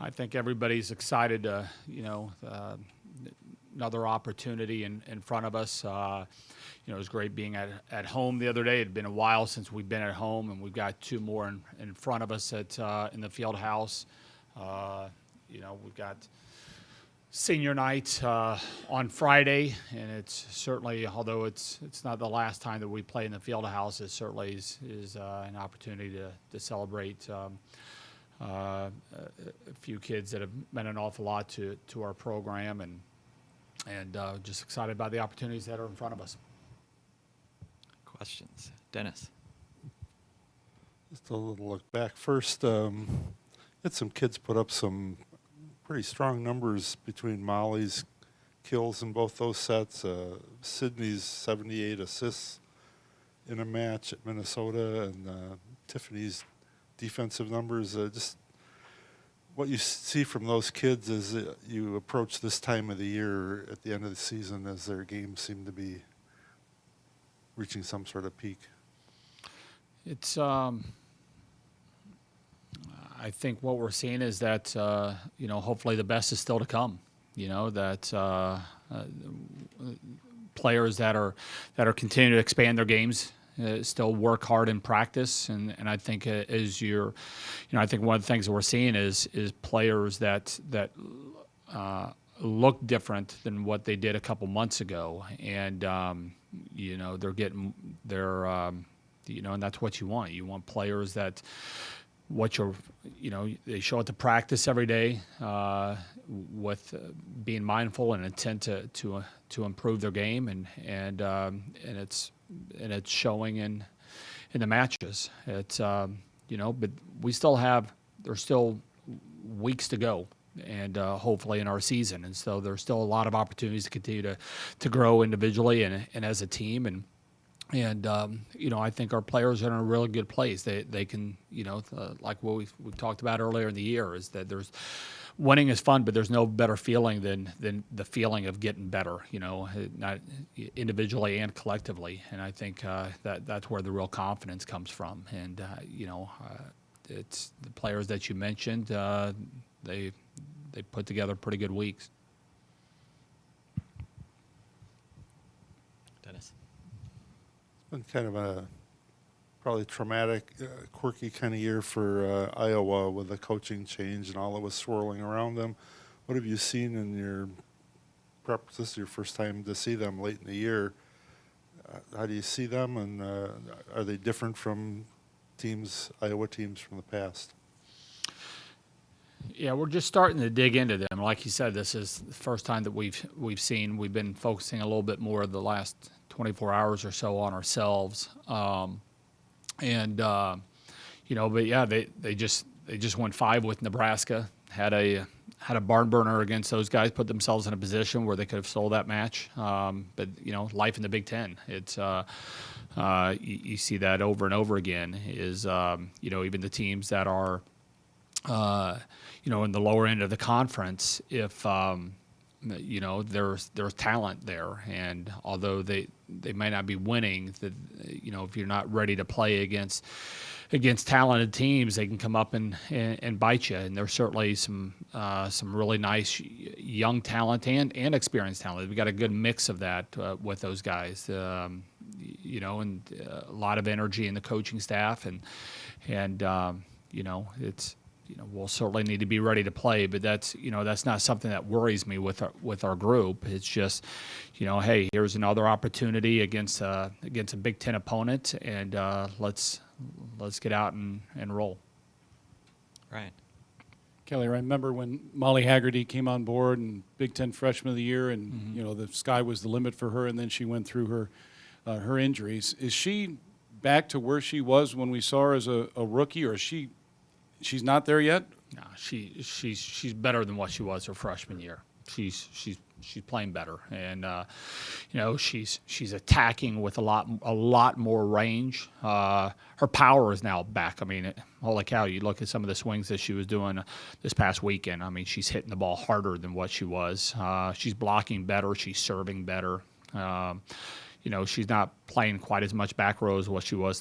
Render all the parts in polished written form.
I think everybody's excited to, another opportunity in front of us. It was great being at home the other day. It had been a while since we've been at home, and we've got two more in front of us in the field house. We've got senior night on Friday, and it's certainly, although it's not the last time that we play in the field house, it certainly is an opportunity to celebrate a few kids that have meant an awful lot to our program, and just excited about the opportunities that are in front of us. Questions? Dennis. Just a little look back. First, had some kids put up some pretty strong numbers between Molly's kills in both those sets. Sydney's 78 assists in a match at Minnesota, and Tiffany's defensive numbers. Just what you see from those kids as you approach this time of the year at the end of the season, as their games seem to be reaching some sort of peak. It's I think what we're seeing is that hopefully the best is still to come. That players that are continuing to expand their games still work hard in practice, and I think I think one of the things that we're seeing is players that look different than what they did a couple months ago, and they're getting and that's what you want. You want players that they show up to practice every day with being mindful and intent to improve their game, and it's showing in the matches. It's but there's still weeks to go, and hopefully in our season, and so there's still a lot of opportunities to continue to grow individually and as a team, and I think our players are in a really good place. They can, like what we've talked about earlier in the year, is that winning is fun, but there's no better feeling than the feeling of getting better, not individually and collectively. And I think that's where the real confidence comes from. And it's the players that you mentioned. They put together pretty good weeks. Dennis. Been kind of a probably traumatic, quirky kind of year for Iowa with the coaching change and all that was swirling around them. What have you seen in your prep? This is your first time to see them late in the year. How do you see them, and are they different from Iowa teams from the past? Yeah, we're just starting to dig into them. Like you said, this is the first time that we've seen. We've been focusing a little bit more the last 24 hours or so on ourselves, but yeah, they just went 5 with Nebraska. Had a barn burner against those guys. Put themselves in a position where they could have sold that match. But life in the Big Ten. It's you see that over and over again. Is even the teams that are in the lower end of the conference, if there's talent there, and although they may not be winning, if you're not ready to play against talented teams, they can come up and bite you. And there's certainly some really nice young talent and experienced talent. We got a good mix of that with those guys, and a lot of energy in the coaching staff, and it's. We'll certainly need to be ready to play, but that's not something that worries me with our group. It's just, hey, here's another opportunity against a Big Ten opponent, and let's get out and roll. Right. Kelly, I remember when Molly Haggerty came on board and Big Ten Freshman of the Year, and the sky was the limit for her, and then she went through her injuries. Is she back to where she was when we saw her as a rookie, or is she's not there yet? No, she's better than what she was her freshman year. She's playing better, and she's attacking with a lot more range. Her power is now back. I mean, holy cow! You look at some of the swings that she was doing this past weekend. I mean, she's hitting the ball harder than what she was. She's blocking better. She's serving better. She's not playing quite as much back row as what she was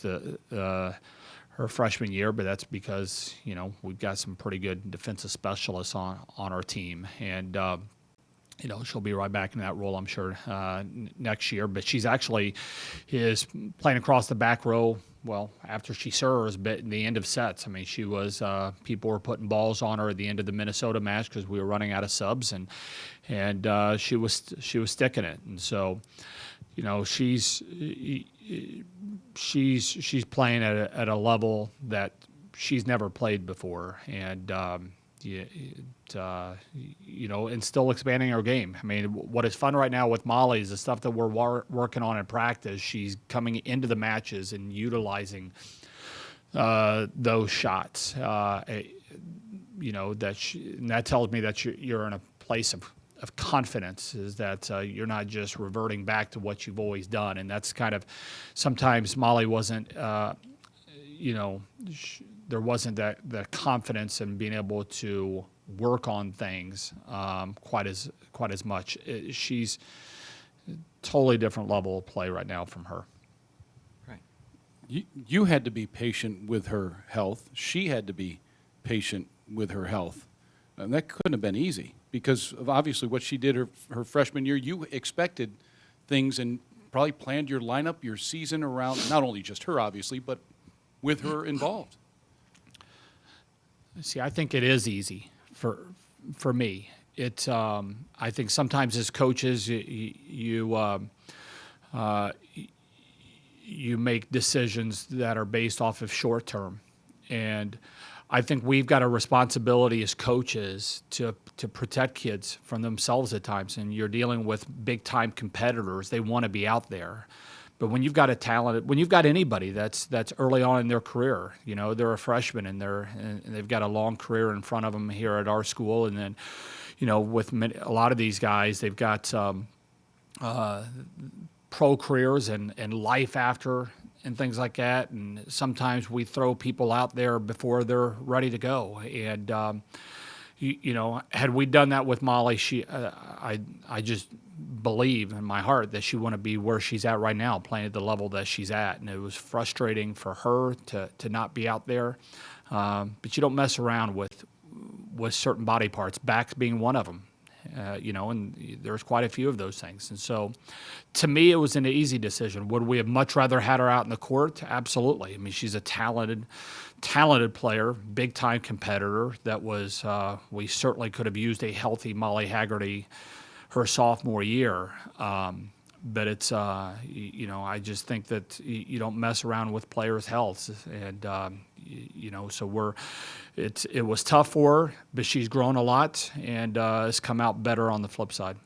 her freshman year, but that's because we've got some pretty good defensive specialists on our team, and she'll be right back in that role, I'm sure, next year. But she's actually is playing across the back row. Well, after she serves, but in the end of sets, I mean, she was people were putting balls on her at the end of the Minnesota match because we were running out of subs, and she was sticking it, and so she's playing at a level that she's never played before, and and still expanding her game. I mean, what is fun right now with Molly is the stuff that we're working on in practice. She's coming into the matches and utilizing those shots. And that tells me that you're in a place of confidence, is that you're not just reverting back to what you've always done. And that's kind of, sometimes Molly wasn't, there wasn't that confidence in being able to work on things quite as much. She's a totally different level of play right now from her. Right. You had to be patient with her health. She had to be patient with her health. And that couldn't have been easy because of obviously what she did her freshman year. You expected things and probably planned your lineup, your season around not only just her, obviously, but with her involved. See, I think it is easy for me. I think sometimes as coaches, you make decisions that are based off of short term, and I think we've got a responsibility as coaches to protect kids from themselves at times. And you're dealing with big time competitors; they want to be out there. But when you've got when you've got anybody that's early on in their career, they're a freshman and they've got a long career in front of them here at our school, and then, with a lot of these guys, they've got pro careers and life after and things like that. And sometimes we throw people out there before they're ready to go. And had we done that with Molly, I just believe in my heart that she want to be where she's at right now, playing at the level that she's at. And it was frustrating for her to not be out there. But you don't mess around with certain body parts, backs being one of them. And there's quite a few of those things. And so to me, it was an easy decision. Would we have much rather had her out in the court? Absolutely. I mean, she's a talented player, big time competitor that was, we certainly could have used a healthy Molly Haggerty her sophomore year. But it's, I just think that you don't mess around with players' health. And, so it was tough for her, but she's grown a lot and has come out better on the flip side.